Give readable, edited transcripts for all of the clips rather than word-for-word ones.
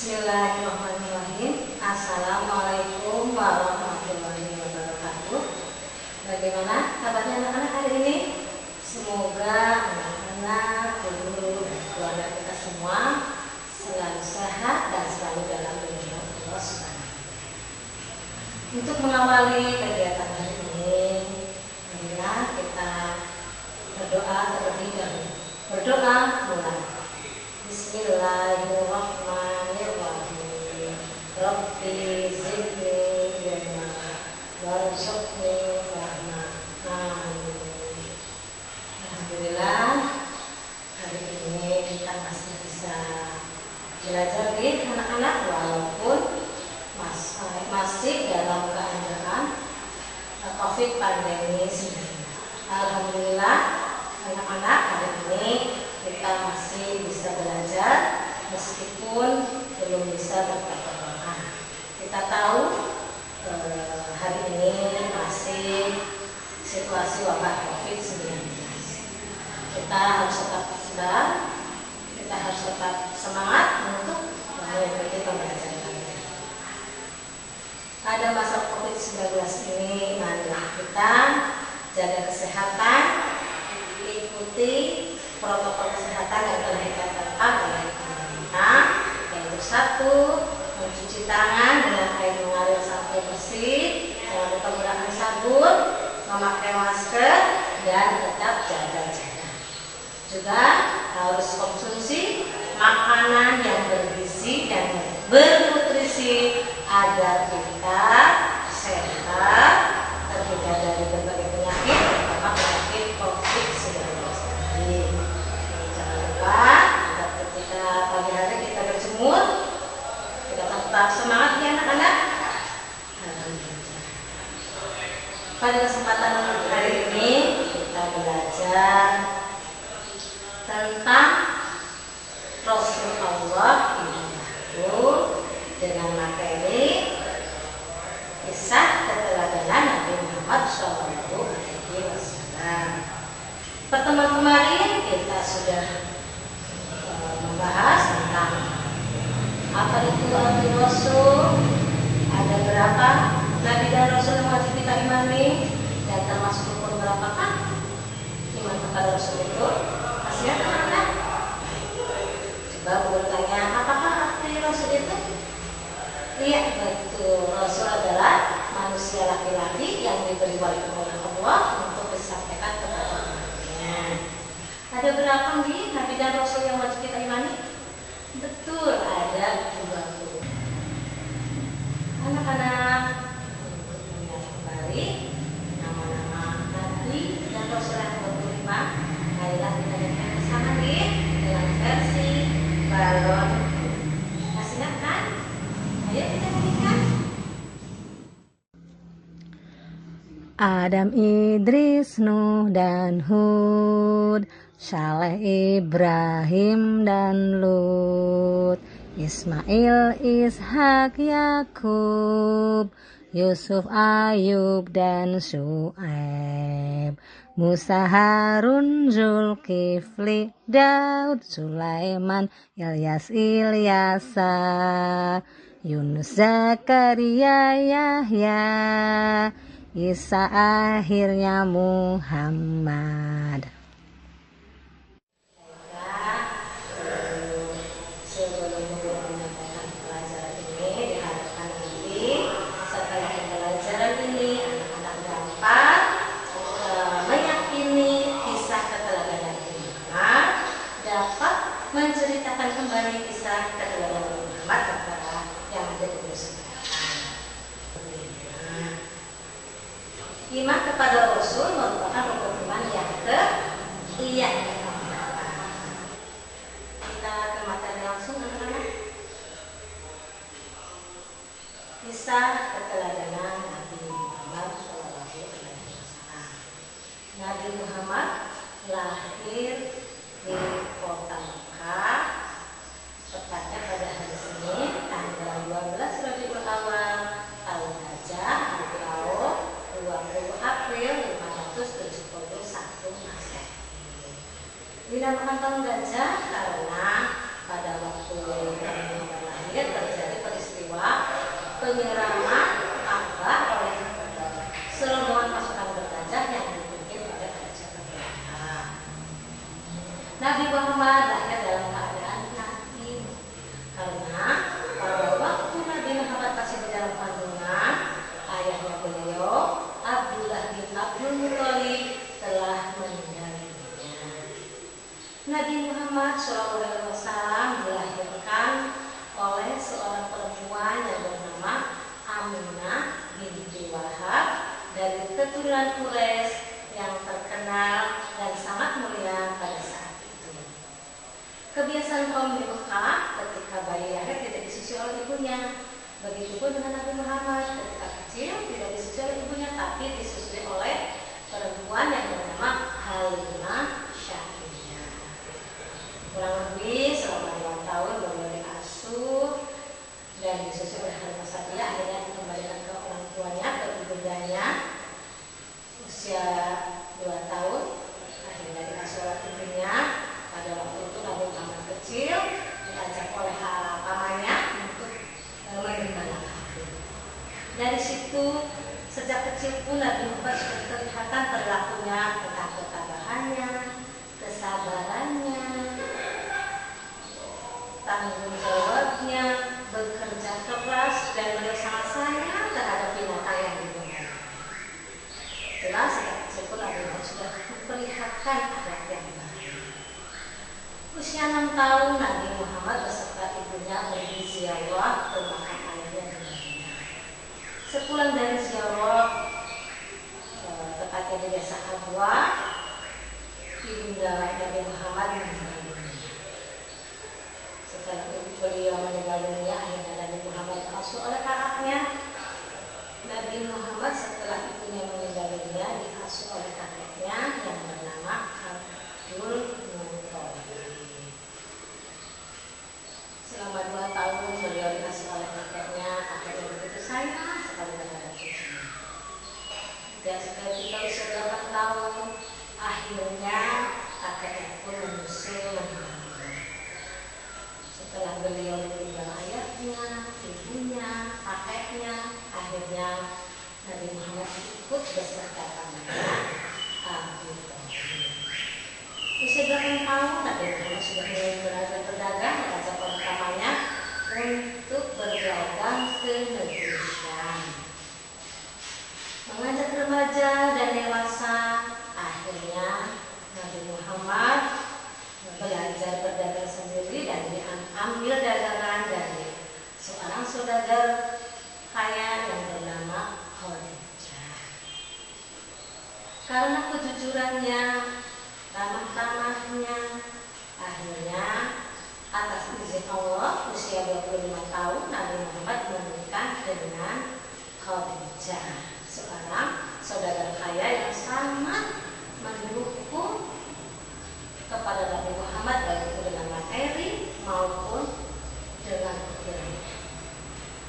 Bismillahirrahmanirrahim. Assalamualaikum warahmatullahi wabarakatuh. Bagaimana kabarnya anak-anak hari ini? Semoga anak-anak, guru, dan keluarga kita semua selalu sehat dan selalu dalam lindungan Allah Subhanahu. Untuk mengawali kegiatan hari ini, marilah kita berdoa terlebih dahulu. Berdoa mulai. Bismillahirrahmanirrahim. Rabbi zidni ilma warzuqni fahma. Amin. Alhamdulillah, hari ini kita masih bisa belajar nih anak-anak, walaupun masih dalam keadaan COVID pandemi 19. Alhamdulillah, anak-anak, hari ini kita masih bisa belajar meskipun belum bisa bertatap muka. Kita tahu hari ini masih situasi wabah COVID-19. Kita harus tetap sabar, kita harus tetap semangat untuk mengikuti pembelajaran. Pada masa COVID-19 ini, marilah kita jaga kesehatan, ikuti protokol kesehatan yang telah ditetapkan oleh pemerintah, yaitu 1. Mencuci tangan dengan air mengalir sampai bersih, jangan lupa menggunakan sabun, memakai masker, dan tetap jaga jarak. Juga harus konsumsi makanan yang bergizi dan bernutrisi agar kita sehat, terhindar dari berbagai penyakit, terutama penyakit COVID-19. Jangan lupa ketika pagi hari kita berjemur, kita tetap semangat ya anak-anak. Pada kesempatan hari ini kita belajar tentang Rasulullah itu dengan materi kisah keteladanan Nabi Muhammad SAW. Pertemuan kemarin kita sudah membahas tentang apa itu Nabi Rasul, ada berapa Nabi dan Rasul yang wajib kita imani, dan termasuk rukun berapakah iman kepada Rasul itu? Masih ada anak? Coba bertanya, apakah arti Rasul itu? Iya, betul. Rasul adalah manusia laki-laki yang diberi wahyu oleh Allah untuk disampaikan kepada umatnya. Ada berapa nih Nabi dan Rasul yang wajib kita imani? Betul, ada 20. Anak-anak, ingat kembali nama-nama Nabi dan Rasul yang 25. Marilah kita dengarkan bersama nih dengan versi balon. Masih ingat kan? Ayo kita nyanyikan. Adam, Idris, Nuh, dan Hud, Saleh, Ibrahim, dan Lut, Ismail, Ishak, Yakub, Yusuf, Ayub, dan Syuaib, Musa, Harun, Zulkifli, Daud, Sulaiman, Ilyas, Ilyasa, Yunus, Zakaria, Yahya, Isa, akhirnya Muhammad. Sebelum menyampaikan pelajaran ini, diharapkan nanti setelah pembelajaran ini anak-anak dapat meyakini kisah keteladanan Muhammad, dapat menceritakan kembali kisah keteladanan Muhammad kepada yang ada di masyarakat. Iman kepada Rasul merupakan rukun iman yang ke-4. Kita ke materi langsung anak-anak. Kisah keteladanan Nabi Muhammad SAW. Nabi Muhammad lahir di kota Mekah, tepatnya pada hari Senin tanggal 12 Rabiul Awal tahun Hijrah atau 20 April 500 Muhammad lahir dalam keadaan yatim karena pada waktu Nabi Muhammad masih di dalam kandungan, ayahnya beliau Abdullah bin Abdul Muthalib telah meninggal dunia. Nabi Muhammad SAW dilahirkan oleh seorang perempuan yang bernama Aminah binti Wahab dari keturunan Quraisy yang terkenal dan sangat mulia pada saat itu. Kebiasaan kaum di Mekah ketika bayi lahir tidak disusui oleh ibunya. Begitupun dengan Nabi Muhammad ketika kecil tidak disusui oleh ibunya, tapi disusui oleh perempuan yang bernama Halimah Sa'diyah. Kurang lebih selama 2 tahun beliau diasuh dan disusui oleh Halimah Sa'diyah, akhirnya dikembalikan ke orang tuanya, ke ibundanya. Usia 2 tahun akhirnya diasuh oleh ibunya. Pada waktu itu Nabi Muhammad kecil diajak oleh pamannya untuk menggembala kambing. Dari situ sejak kecil pun Nabi Muhammad sudah kelihatan perilakunya, tentang ketabahannya, kesabarannya, tanggung jawabnya, bekerja keras, dan beliau sangat sayang terhadap binatang yang dibelihara. Jelas sejak kecil pun Nabi Muhammad sudah memperlihatkan akhlak yang baik. Usia 6 tahun Nabi Muhammad beserta ibunya pergi ziarah ke makam ayahnya di Madinah. Sepulang dari ziarah, tepatnya di desa Abwa, ibunda Nabi Muhammad meninggal dunia. Setelah beliau meninggal dunia, akhirnya Nabi Muhammad diasuh oleh kakaknya. Nabi Muhammad setelah ibunya meninggal dunia diasuh oleh kakeknya yang bernama Abdul Muthalib. Selama 2 tahun beliau dikasih oleh kakeknya begitu sayang sekali terhadap cucunya. Dan ketika usia 8 tahun, akhirnya kakeknya pun menyusul meninggal dunia. Setelah beliau meninggal ayahnya, ibunya, kakeknya, akhirnya Nabi Muhammad ikut beserta pamannya Abu Thalib. Usia 8 tahun Nabi Muhammad sudah mulai belajar berdagang, mengajak pamannya untuk berdagang ke negeri Syam. Mengajak remaja dan dewasa, akhirnya Nabi Muhammad belajar berdagang sendiri dan diambil dagangan dari seorang saudagar kaya yang bernama Khadijah. Karena kejujurannya, ramah-tamahnya, akhirnya atas izin Allah usia 25 tahun Nabi Muhammad menikah dengan Khadijah, seorang saudagar kaya yang sangat mendukung kepada Nabi Muhammad, baik itu dengan materi maupun dengan pikiran.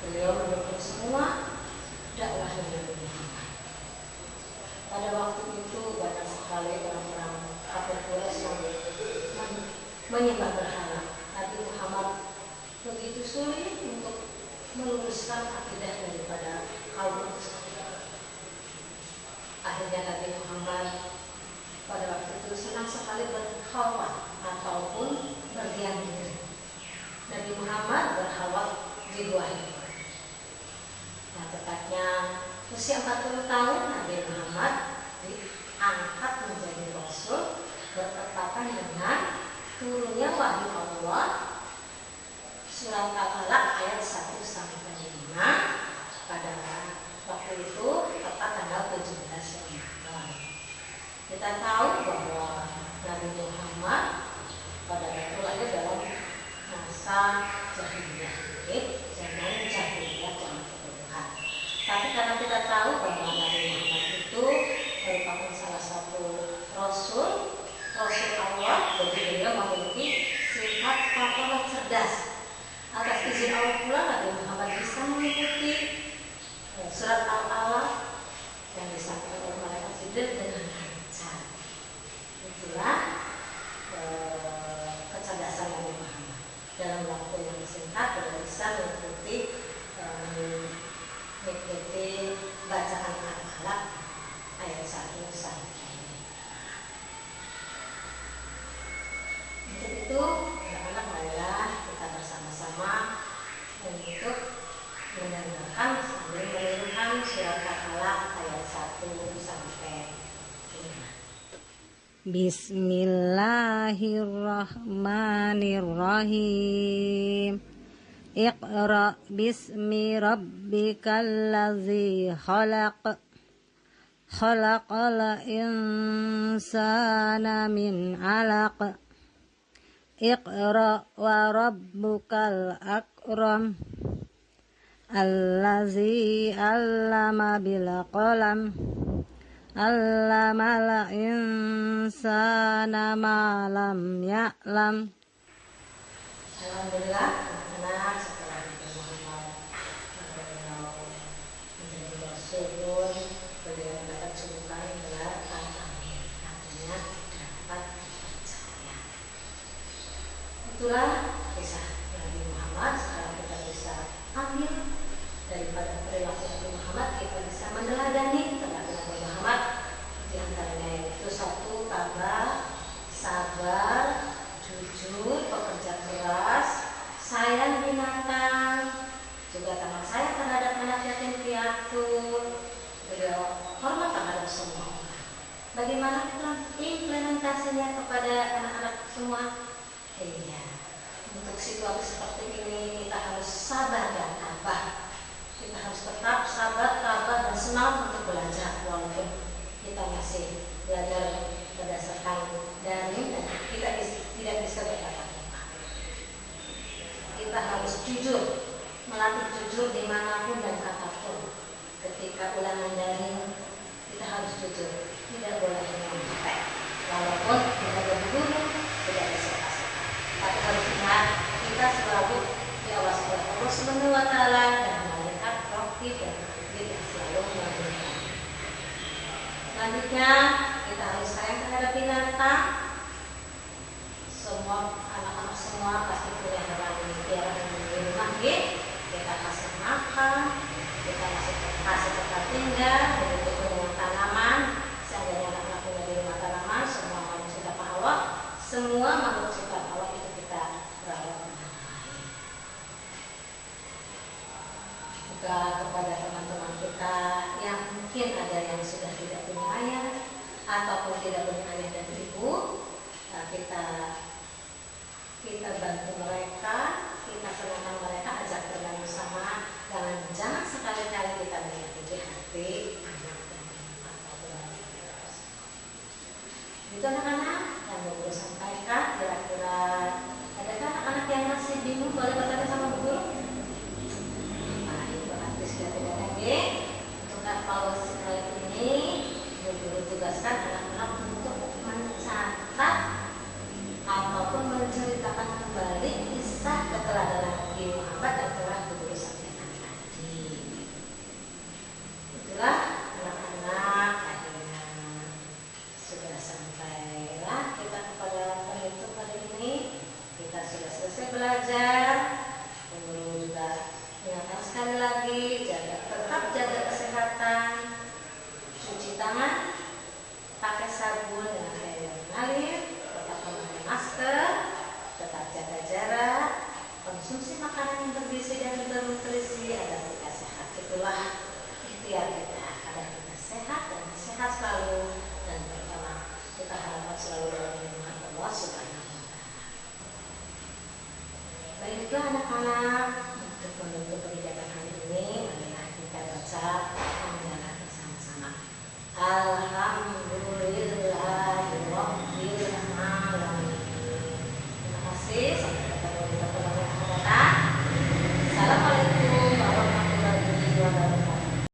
Beliau mendukung semua dakwah Nabi Muhammad. Pada waktu itu banyak sekali orang-orang kafir Quraisy yang menyembah berhala. Nabi Muhammad begitu sulit untuk meluruskan akidah daripada kaum tersebut. Akhirnya Nabi Muhammad pada waktu itu senang sekali berkhawat ataupun berdiam diri. Nabi Muhammad berkhawat di Gua Hira. Nah, tepatnya usia 40 tahun Nabi Muhammad diangkat menjadi Rasul bertepatan dengan turunnya wahyu Allah surat Al-Alaq ayat 1-5 pada waktu itu tepat tanggal 17 Ramadan. Kita tahu bahwa Nabi Muhammad pada waktu lahir dalam masa jahiliyah, zaman jahiliyah, zaman keturunan. Tapi karena kita tahu bahwa Nabi Muhammad itu merupakan salah satu Rasul Allah, jadi beliau memiliki sifat paparan cerdas. Atas izin Allah pula Nabi Muhammad bisa mengikuti surat Al-Alaq yang disampaikan oleh malaikat Jibril dengan lancar. Itulah kecerdasan Nabi Muhammad. Dalam waktu yang singkat beliau bisa mengikuti bacaan Al-Alaq ayat 1-5. itu anak-anak marilah kita bersama-sama untuk mendengarkan sambil menirukan surat Al-Alaq ayat 1 sampai 5. Bismillahirrahmanirrahim. Iqra bismi rabbikal ladzi khalaq. Khalaqal insana min 'alaq. Iqra wa rabbukal akram. Allazi 'allama bil qalam. 'Allamal insana ma lam ya'lam. Alhamdulillah, anak-anak setelah Nabi Muhammad beliau menjadi rasul, beliau dapat julukan gelar Al-Amin, artinya dapat percaya. Itulah kisah Nabi Muhammad. Sekarang kita bisa ambil daripada perilaku Nabi Muhammad, kita bisa meneladani perilaku Nabi Muhammad. Di antaranya itu 1, tabah, sabar, jujur, pekerja keras, sayang binatang, juga tamat sayang terhadap anak yatim piatu. Beliau hormat terhadap semua orang. Bagaimana implementasinya kepada anak-anak semua? Iya, untuk situasi seperti ini kita harus sabar dan tabah. Kita harus tetap sabar, tabah, dan semangat untuk belajar walaupun kita masih belajar berdasarkan daring dan kita tidak bisa bertatap muka. Kita harus jujur, melatih jujur dimanapun dan apapun. Ketika ulangan daring, kita harus jujur, tidak boleh mengontek. Walaupun tidak berguru, tidak ada siapa-siapa. Tapi harus ingat, kita selalu diawasi oleh Allah Subhanahu wa Ta'ala dan malaikat raqib dan atid yang selalu melindungi. Selanjutnya, kita harus sayang terhadap binatang. Semua anak-anak semua pasti punya hewan peliharaan di rumah, kita kasih makan, kita kasih tempat tinggal, begitu dengan tanaman. Seandainya anak-anak punya di rumah tanaman, semua makhluk ciptaan Allah, semua makhluk ciptaan Allah itu kita rawat dengan baik. Juga kepada teman-teman kita yang mungkin ada yang sudah tidak punya ayah ataupun tidak punya ayah dan ibu, kita bantu mereka, kita senangkan mereka, ajak bergabung sama. Jangan sekali-kali kita menyakiti hati anak dan ataupun itu anak-anak yang mau guru sampaikan. Kira-kira adakah anak-anak yang masih bingung? Boleh bertanya sama Bu Guru. Baik, berarti sudah tidak lagi. Untuk evaluasi kali ini, Bu Guru tugaskan anak-anak untuk mencatat ataupun menceritakan kembali kisah keteladanan Nabi Muhammad yang telah Bu Guru sampaikan tadi. Itulah anak-anak, akhirnya sudah sampailah kita kepada penutup hari ini. Kita sudah selesai belajar. Bu Guru juga ingatkan sekali lagi, tetap jaga kesehatan, cuci tangan, pakai sabun dengan air yang mengalir, tetap memakai masker, tetap jaga jarak, konsumsi makanan yang bergizi dan bernutrisi agar kita sehat. Itulah ikhtiar kita agar kita sehat dan sehat selalu, dan pertama kita harapkan selalu dalam lindungan Allah Subhanahu wa Ta'ala. Baiklah anak-anak, untuk menutup